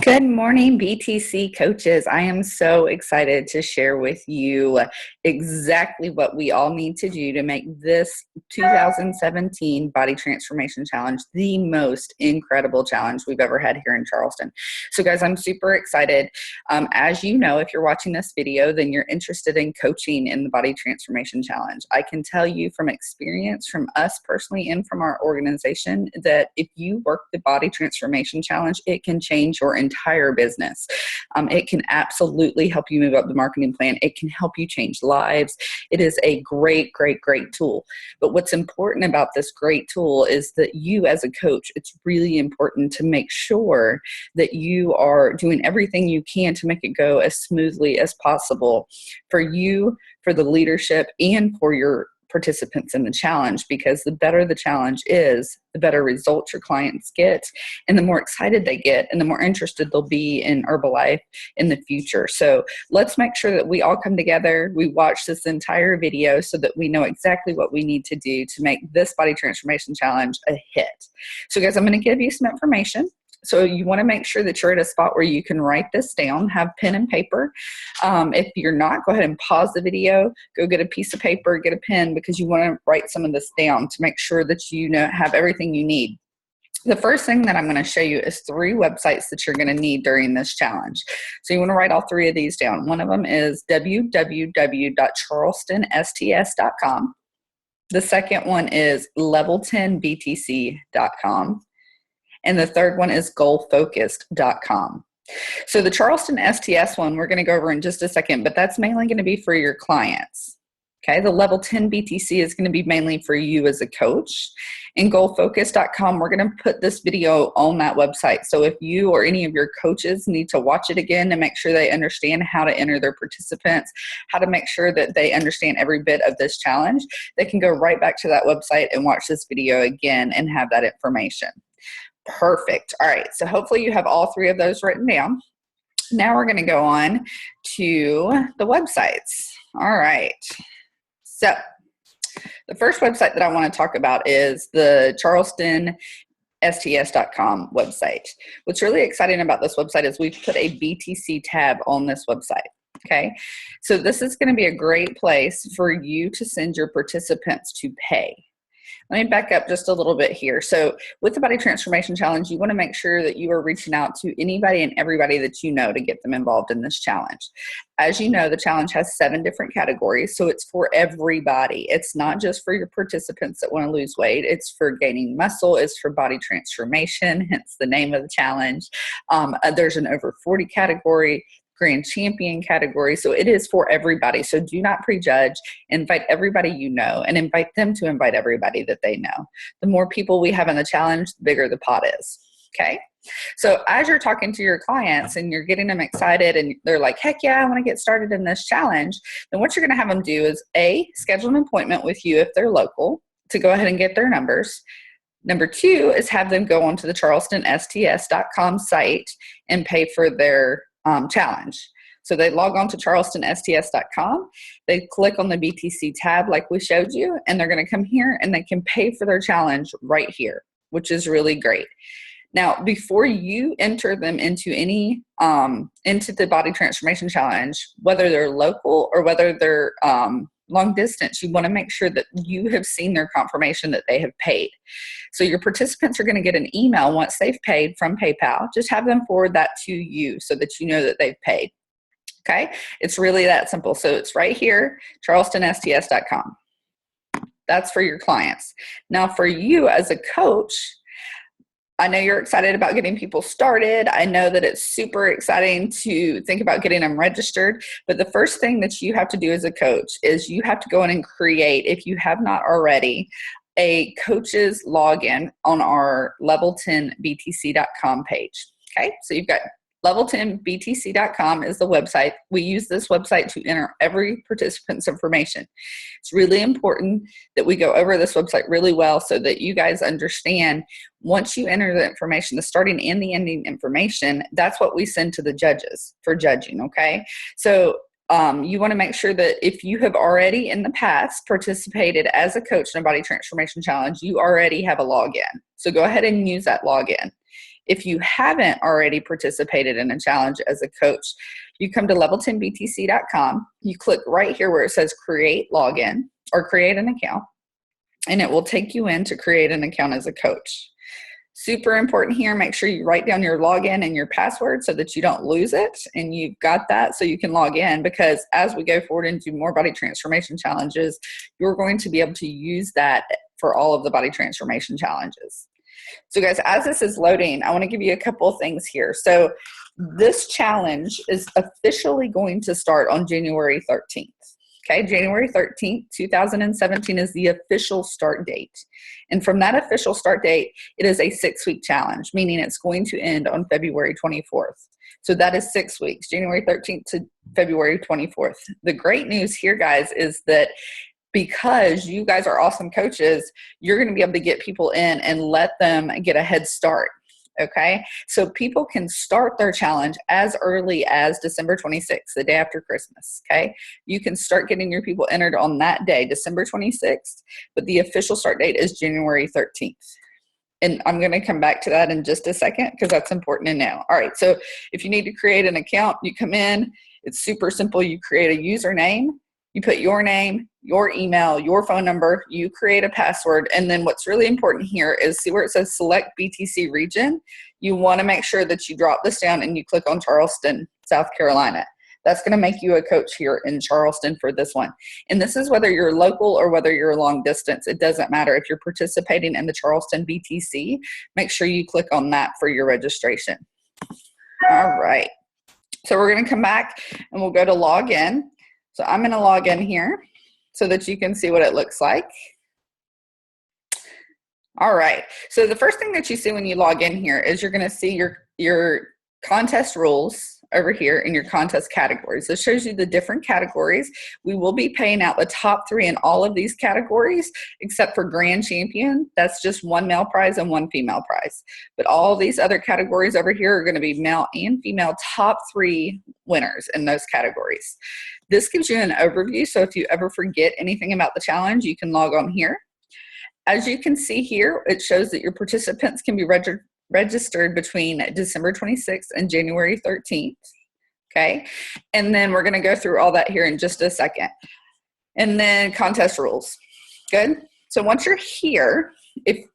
Good morning, BTC coaches. I am so excited to share with you exactly what we all need to do to make this 2017 Body Transformation Challenge the most incredible challenge we've ever had here in Charleston. So guys, I'm super excited. As you know, if you're watching this video, then you're interested in coaching in the Body Transformation Challenge. I can tell you from experience, from us personally and from our organization, that if you work the Body Transformation Challenge, it can change your entire business. It can absolutely help you move up the marketing plan. It can help you change lives. It is a great, great, great tool. But what's important about this great tool is that you as a coach, it's really important to make sure that you are doing everything you can to make it go as smoothly as possible for you, for the leadership, and for your participants in the challenge, because the better the challenge is, the better results your clients get, and the more excited they get, and the more interested they'll be in Herbalife in the future. So let's make sure that we all come together, we watch this entire video so that we know exactly what we need to do to make this Body Transformation Challenge a hit. So guys, I'm going to give you some information. So you want to make sure that you're at a spot where you can write this down, have pen and paper. If you're not, go ahead and pause the video, go get a piece of paper, get a pen, because you want to write some of this down to make sure that you have everything you need. The first thing that I'm going to show you is 3 websites that you're going to need during this challenge. So you want to write all 3 of these down. One of them is www.charlestonsts.com. The second one is level10btc.com. And the third one is goalfocused.com. So the Charleston STS one, we're going to go over in just a second, but that's mainly going to be for your clients. Okay, the level 10 BTC is going to be mainly for you as a coach. And goalfocused.com, we're going to put this video on that website. So if you or any of your coaches need to watch it again to make sure they understand how to enter their participants, how to make sure that they understand every bit of this challenge, they can go right back to that website and watch this video again and have that information. Perfect. All right. So hopefully you have all 3 of those written down. Now we're going to go on to the websites. All right. So the first website that I want to talk about is the CharlestonSTS.com website. What's really exciting about this website is we've put a BTC tab on this website. Okay. So this is going to be a great place for you to send your participants to pay. Let me back up just a little bit here. So with the Body Transformation Challenge, you want to make sure that you are reaching out to anybody and everybody that you know to get them involved in this challenge. As you know, the challenge has 7 different categories, so it's for everybody. It's not just for your participants that want to lose weight. It's for gaining muscle. It's for body transformation, hence the name of the challenge. There's an over 40 category, grand champion category. So it is for everybody. So do not prejudge. Invite everybody you know and invite them to invite everybody that they know. The more people we have in the challenge, the bigger the pot is. Okay. So as you're talking to your clients and you're getting them excited and they're like, heck yeah, I want to get started in this challenge, then what you're going to have them do is schedule an appointment with you if they're local to go ahead and get their numbers. Number 2 is have them go onto the CharlestonSTS.com site and pay for their challenge. So they log on to CharlestonSTS.com, they click on the BTC tab like we showed you, and they're going to come here and they can pay for their challenge right here, which is really great. Now, before you enter them into into the Body Transformation Challenge, whether they're local or whether they're long distance, you want to make sure that you have seen their confirmation that they have paid. So your participants are going to get an email once they've paid from PayPal. Just have them forward that to you so that you know that they've paid. Okay. It's really that simple. So it's right here, CharlestonSTS.com. That's for your clients. Now for you as a coach, I know you're excited about getting people started. I know that it's super exciting to think about getting them registered. But the first thing that you have to do as a coach is you have to go in and create, if you have not already, a coach's login on our level10btc.com page. Okay, so you've got level10btc.com is the website. We use this website to enter every participant's information. It's really important that we go over this website really well so that you guys understand once you enter the information, the starting and the ending information, that's what we send to the judges for judging, okay? So you want to make sure that if you have already in the past participated as a coach in a Body Transformation Challenge, you already have a login. So go ahead and use that login. If you haven't already participated in a challenge as a coach, you come to level10btc.com. You click right here where it says create login or create an account, and it will take you in to create an account as a coach. Super important here, make sure you write down your login and your password so that you don't lose it, and you've got that so you can log in, because as we go forward and do more body transformation challenges, you're going to be able to use that for all of the body transformation challenges. So guys, as this is loading, I want to give you a couple of things here. So this challenge is officially going to start on January 13th. Okay, January 13th, 2017 is the official start date. And from that official start date, it is a 6-week challenge, meaning it's going to end on February 24th. So that is 6 weeks, January 13th to February 24th. The great news here, guys, is that because you guys are awesome coaches, you're going to be able to get people in and let them get a head start. Okay, so people can start their challenge as early as December 26th, the day after Christmas. Okay, you can start getting your people entered on that day, December 26th, but the official start date is January 13th. And I'm going to come back to that in just a second because that's important to know. All right, so if you need to create an account, you come in, it's super simple. You create a username, you put your name, your email, your phone number, you create a password, and then what's really important here is see where it says select BTC region. You want to make sure that you drop this down and you click on Charleston, South Carolina. That's going to make you a coach here in Charleston for this one. And this is whether you're local or whether you're long distance. It doesn't matter. If you're participating in the Charleston BTC, make sure you click on that for your registration. All right. So we're going to come back and we'll go to log in. So I'm going to log in here so that you can see what it looks like. All right. So the first thing that you see when you log in here is you're going to see your contest rules over here in your contest categories. This shows you the different categories. We will be paying out the top 3 in all of these categories, except for Grand Champion. That's just 1 male prize and 1 female prize. But all these other categories over here are going to be male and female top 3 winners in those categories. This gives you an overview, so if you ever forget anything about the challenge, you can log on here. As you can see here, it shows that your participants can be registered between December 26th and January 13th. Okay, and then we're going to go through all that here in just a second. And then contest rules. Good. So once you're here, if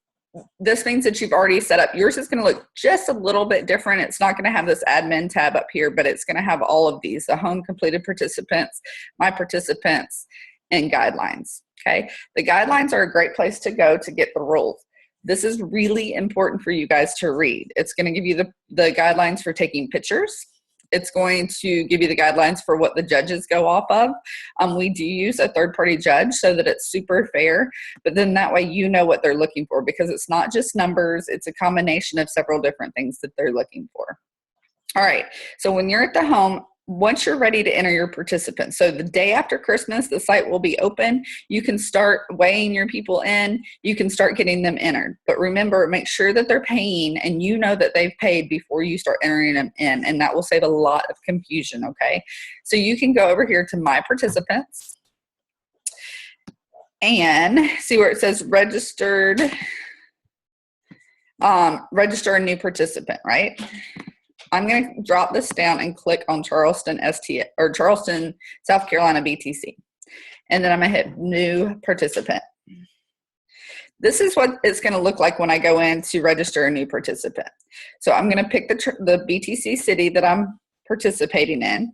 this means that you've already set up, yours is going to look just a little bit different. It's not going to have this admin tab up here, but it's going to have all of these: the home completed participants, my participants, and guidelines. Okay, the guidelines are a great place to go to get the rules. This is really important for you guys to read. It's going to give you the guidelines for taking pictures. It's going to give you the guidelines for what the judges go off of. We do use a third-party judge so that it's super fair, but then that way you know what they're looking for, because it's not just numbers, it's a combination of several different things that they're looking for. All right, so when you're at the home, once you're ready to enter your participants, so the day after Christmas, the site will be open. You can start weighing your people in. You can start getting them entered. But remember, make sure that they're paying and you know that they've paid before you start entering them in, and that will save a lot of confusion, okay? So you can go over here to My Participants and see where it says registered, register a new participant, right? I'm going to drop this down and click on Charleston STS or Charleston, South Carolina BTC. And then I'm going to hit new participant. This is what it's going to look like when I go in to register a new participant. So I'm going to pick the BTC city that I'm participating in.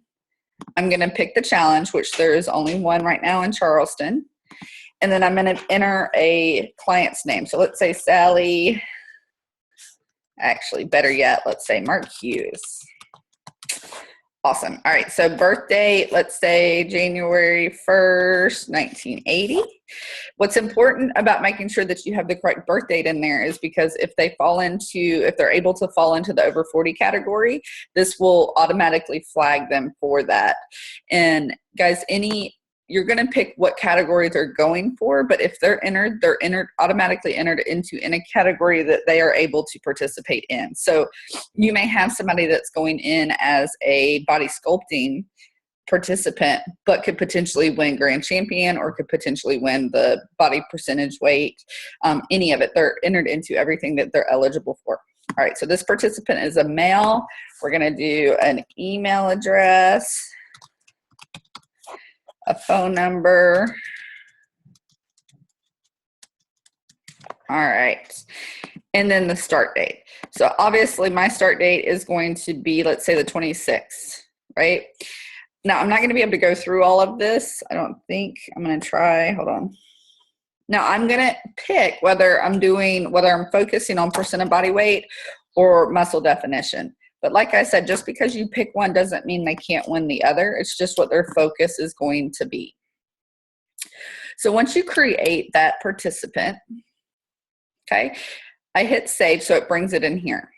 I'm going to pick the challenge, which there is only one right now in Charleston. And then I'm going to enter a client's name. So let's say Sally. Actually, better yet, let's say Mark Hughes. Awesome. All right, so birth date, let's say January 1st, 1980. What's important about making sure that you have the correct birth date in there is because if they're able to fall into the over 40 category, this will automatically flag them for that. And guys, you're going to pick what category they're going for, but if they're automatically entered into in a category that they are able to participate in. So you may have somebody that's going in as a body sculpting participant, but could potentially win Grand Champion or could potentially win the body percentage weight, any of it. They're entered into everything that they're eligible for. All right, so this participant is a male. We're going to do an email address, a phone number. All right, and then the start date. So obviously my start date is going to be, let's say, the 26th, right? Now, I'm not going to be able to go through all of this. I don't think. I'm going to try. Hold on. Now, I'm going to pick whether I'm focusing on percent of body weight or muscle definition. But like I said, just because you pick one doesn't mean they can't win the other. It's just what their focus is going to be. So once you create that participant, okay, I hit save, so it brings it in here.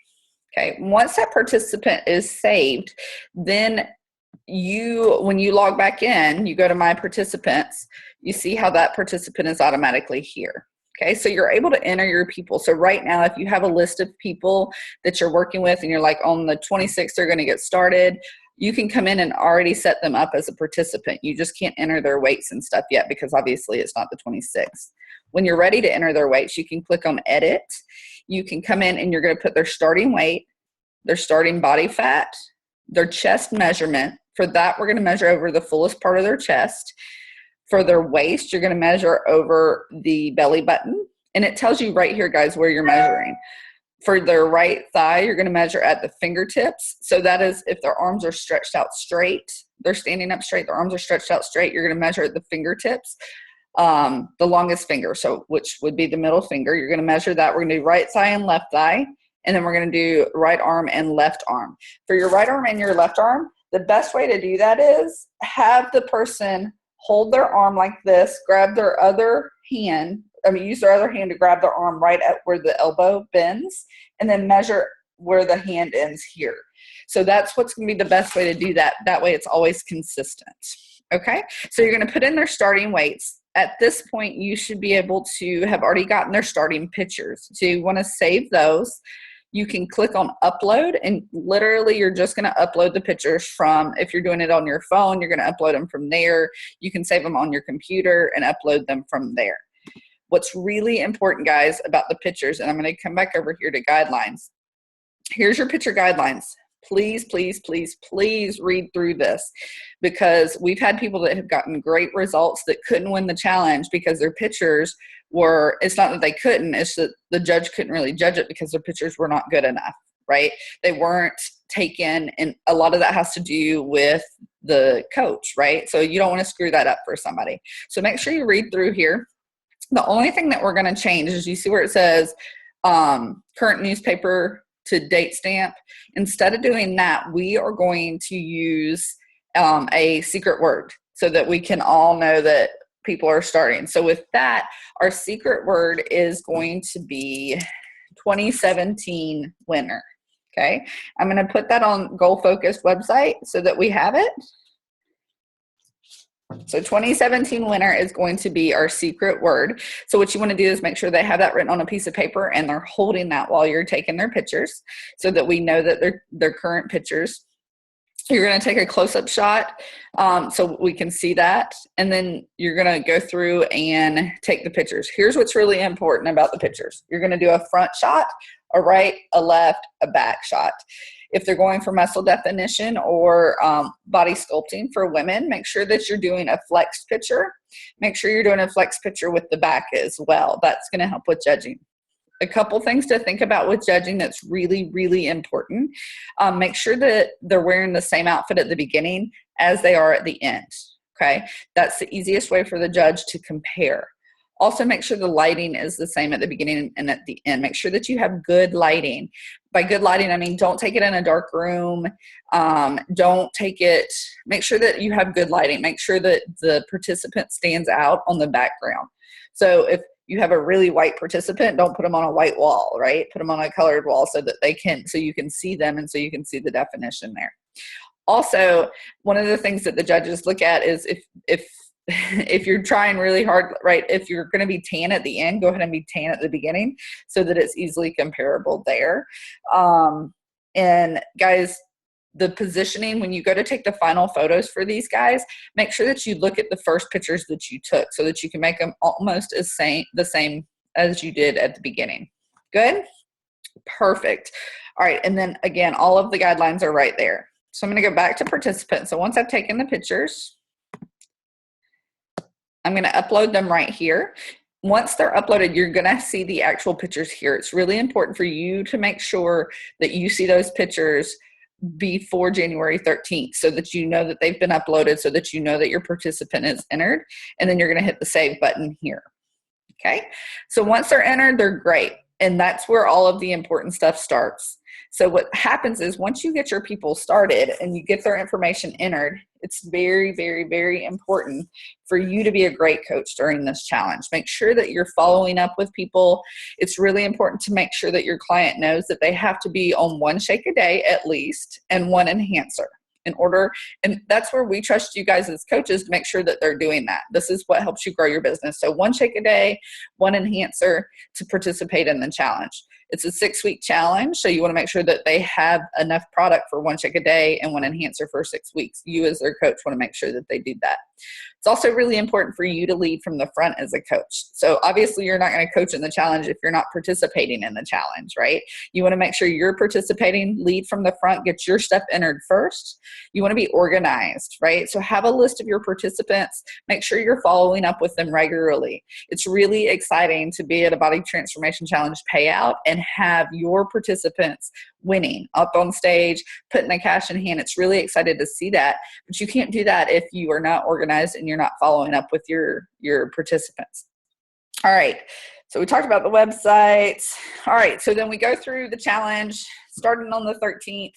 Okay, once that participant is saved, then when you log back in, you go to my participants, you see how that participant is automatically here. Okay, so you're able to enter your people. So right now, if you have a list of people that you're working with and you're like, on the 26th, they're going to get started, you can come in and already set them up as a participant. You just can't enter their weights and stuff yet because obviously it's not the 26th. When you're ready to enter their weights, you can click on edit. You can come in and you're going to put their starting weight, their starting body fat, their chest measurement. For that, we're going to measure over the fullest part of their chest. For their waist, you're going to measure over the belly button. And it tells you right here, guys, where you're measuring. For their right thigh, you're going to measure at the fingertips. So that is if their arms are stretched out straight, they're standing up straight, their arms are stretched out straight, you're going to measure at the fingertips, the longest finger, so which would be the middle finger. You're going to measure that. We're going to do right thigh and left thigh. And then we're going to do right arm and left arm. For your right arm and your left arm, the best way to do that is have the person hold their arm like this, grab their other hand, use their other hand to grab their arm right at where the elbow bends, and then measure where the hand ends here. So that's what's going to be the best way to do that. That way it's always consistent. Okay, so you're going to put in their starting weights. At this point, you should be able to have already gotten their starting pictures. So you want to save those. You can click on upload, and literally you're just going to upload the pictures from, if you're doing it on your phone, you're going to upload them from there. You can save them on your computer and upload them from there. What's really important, guys, about the pictures, and I'm going to come back over here to guidelines. Here's your picture guidelines. Please, please, please, please read through this, because we've had people that have gotten great results that couldn't win the challenge because their pictures were, it's not that they couldn't, it's that the judge couldn't really judge it because their pictures were not good enough, right? They weren't taken, and a lot of that has to do with the coach, right? So you don't want to screw that up for somebody. So make sure you read through here. The only thing that we're going to change is, you see where it says current newspaper to date stamp. Instead of doing that, we are going to use a secret word so that we can all know that people are starting. So with that, our secret word is going to be 2017 winner. Okay, I'm going to put that on Goal Focused website so that we have it. So 2017 winner is going to be our secret word. So what you want to do is make sure they have that written on a piece of paper and they're holding that while you're taking their pictures so that we know that they're current pictures. You're going to take a close-up shot so we can see that. And then you're going to go through and take the pictures. Here's what's really important about the pictures. You're going to do a front shot, a right, a left, a back shot. If they're going for muscle definition or body sculpting for women, make sure that you're doing a flexed picture. Make sure you're doing a flexed picture with the back as well. That's going to help with judging. A couple things to think about with judging that's really, really important. Make sure that they're wearing the same outfit at the beginning as they are at the end. Okay, that's the easiest way for the judge to compare. Also, make sure the lighting is the same at the beginning and at the end. Make sure that you have good lighting. By good lighting, I mean don't take it in a dark room. Don't take it, make sure that you have good lighting. Make sure that the participant stands out on the background. So if you have a really white participant, don't put them on a white wall, right? Put them on a colored wall so that so you can see them and so you can see the definition there. Also, one of the things that the judges look at is if you're trying really hard, right, if you're going to be tan at the end, go ahead and be tan at the beginning so that it's easily comparable there. And guys, the positioning, when you go to take the final photos for these guys, make sure that you look at the first pictures that you took so that you can make them almost the same as you did at the beginning. Good? Perfect. All right. And then again, all of the guidelines are right there. So I'm going to go back to participants. So once I've taken the pictures, I'm going to upload them right here. Once they're uploaded, you're going to see the actual pictures here. It's really important for you to make sure that you see those pictures before January 13th so that you know that they've been uploaded, so that you know that your participant is entered. And then you're going to hit the save button here. Okay. So once they're entered, they're great. And that's where all of the important stuff starts. So what happens is once you get your people started and you get their information entered, it's very, very, very important for you to be a great coach during this challenge. Make sure that you're following up with people. It's really important to make sure that your client knows that they have to be on 1 shake a day at least and 1 enhancer in order. And that's where we trust you guys as coaches to make sure that they're doing that. This is what helps you grow your business. So 1 shake a day, 1 enhancer to participate in the challenge. It's a 6-week challenge, so you want to make sure that they have enough product for 1 shake a day and 1 enhancer for 6 weeks. You as their coach want to make sure that they do that. It's also really important for you to lead from the front as a coach. So obviously you're not going to coach in the challenge if you're not participating in the challenge, right? You want to make sure you're participating, lead from the front, get your stuff entered first. You want to be organized, right? So have a list of your participants, make sure you're following up with them regularly. It's really exciting to be at a body transformation challenge payout and have your participants winning up on stage, putting the cash in hand. It's really excited to see that, but you can't do that if you are not organized and you're not following up with your participants. All right. So we talked about the websites. All right. So then we go through the challenge starting on the 13th.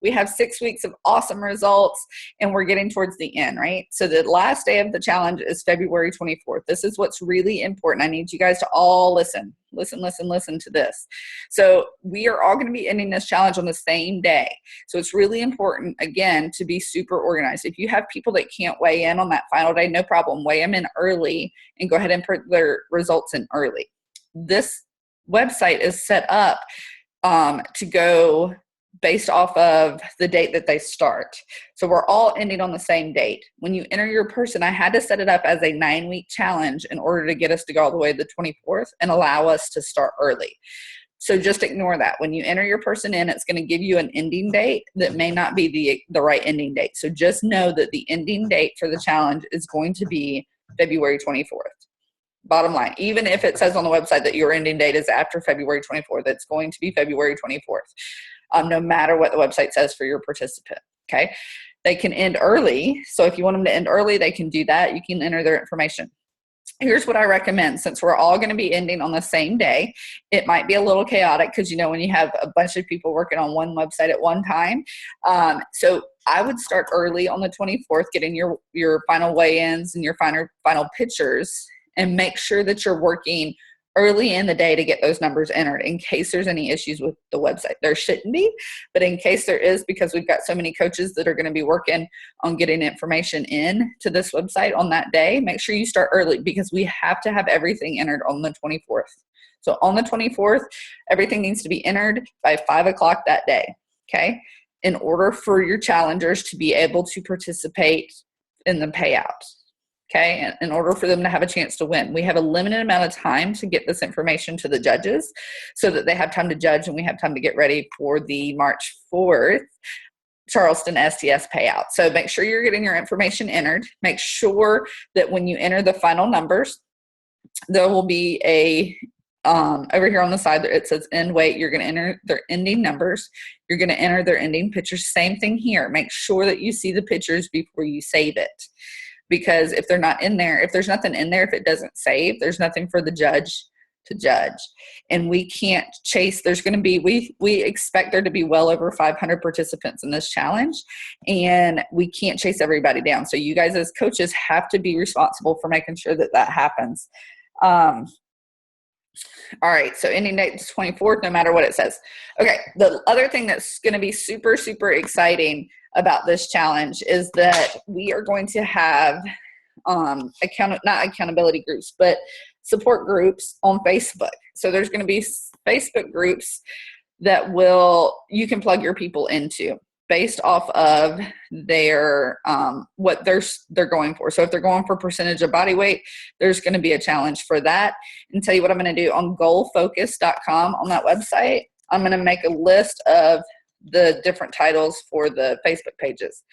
We have 6 weeks of awesome results and we're getting towards the end, right? So the last day of the challenge is February 24th. This is what's really important. I need you guys to all listen to this. So we are all going to be ending this challenge on the same day. So it's really important, again, to be super organized. If you have people that can't weigh in on that final day, no problem. Weigh them in early and go ahead and put their results in early. This website is set up to go based off of the date that they start. So we're all ending on the same date. When you enter your person, I had to set it up as a 9-week challenge in order to get us to go all the way to the 24th and allow us to start early. So just ignore that. When you enter your person in, it's going to give you an ending date that may not be the right ending date. So just know that the ending date for the challenge is going to be February 24th. Bottom line, even if it says on the website that your ending date is after February 24th, it's going to be February 24th, no matter what the website says for your participant, okay? They can end early, so if you want them to end early, they can do that. You can enter their information. Here's what I recommend. Since we're all going to be ending on the same day, it might be a little chaotic because, you know, when you have a bunch of people working on one website at one time. So I would start early on the 24th, getting your final weigh-ins and your final pictures, and make sure that you're working early in the day to get those numbers entered in case there's any issues with the website. There shouldn't be, but in case there is, because we've got so many coaches that are going to be working on getting information in to this website on that day, make sure you start early because we have to have everything entered on the 24th. So on the 24th, everything needs to be entered by 5 o'clock that day, okay? In order for your challengers to be able to participate in the payout. Okay, in order for them to have a chance to win. We have a limited amount of time to get this information to the judges so that they have time to judge and we have time to get ready for the March 4th Charleston STS payout. So make sure you're getting your information entered. Make sure that when you enter the final numbers, there will be a over here on the side, it says end weight. You're going to enter their ending numbers. You're going to enter their ending pictures. Same thing here. Make sure that you see the pictures before you save it. Because if they're not in there, if there's nothing in there, if it doesn't save, there's nothing for the judge to judge. And we can't chase, there's going to be, we expect there to be well over 500 participants in this challenge, and we can't chase everybody down. So you guys as coaches have to be responsible for making sure that that happens. All right, so ending date is 24th, no matter what it says. Okay, the other thing that's going to be super, super exciting about this challenge is that we are going to have not accountability groups, but support groups on Facebook. So there's going to be Facebook groups that you can plug your people into based off of their what they're going for. So if they're going for percentage of body weight, there's going to be a challenge for that. And tell you what I'm going to do on goalfocus.com on that website. I'm going to make a list of the different titles for the Facebook pages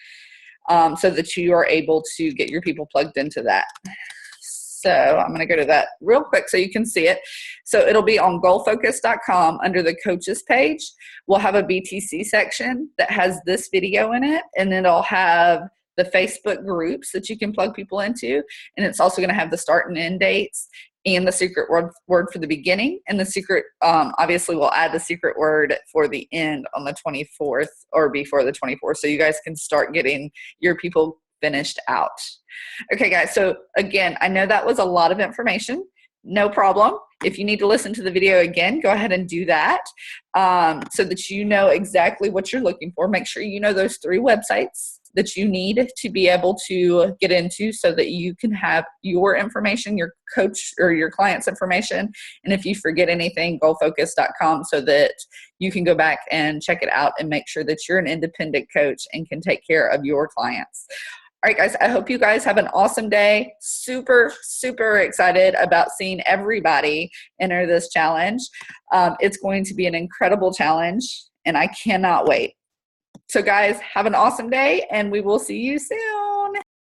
so that you are able to get your people plugged into that. So I'm going to go to that real quick so you can see it. So it'll be on goalfocus.com under the coaches page. We'll have a BTC section that has this video in it, and then it'll have the Facebook groups that you can plug people into. And it's also going to have the start and end dates and the secret word for the beginning. And the secret, obviously we'll add the secret word for the end on the 24th or before the 24th. So you guys can start getting your people finished out. Okay, guys. So again, I know that was a lot of information. No problem. If you need to listen to the video again, go ahead and do that so that you know exactly what you're looking for. Make sure you know those 3 websites that you need to be able to get into so that you can have your information, your coach or your client's information. And if you forget anything, goalfocus.com so that you can go back and check it out and make sure that you're an independent coach and can take care of your clients. All right, guys, I hope you guys have an awesome day. Super, super excited about seeing everybody enter this challenge. It's going to be an incredible challenge, and I cannot wait. So guys, have an awesome day, and we will see you soon.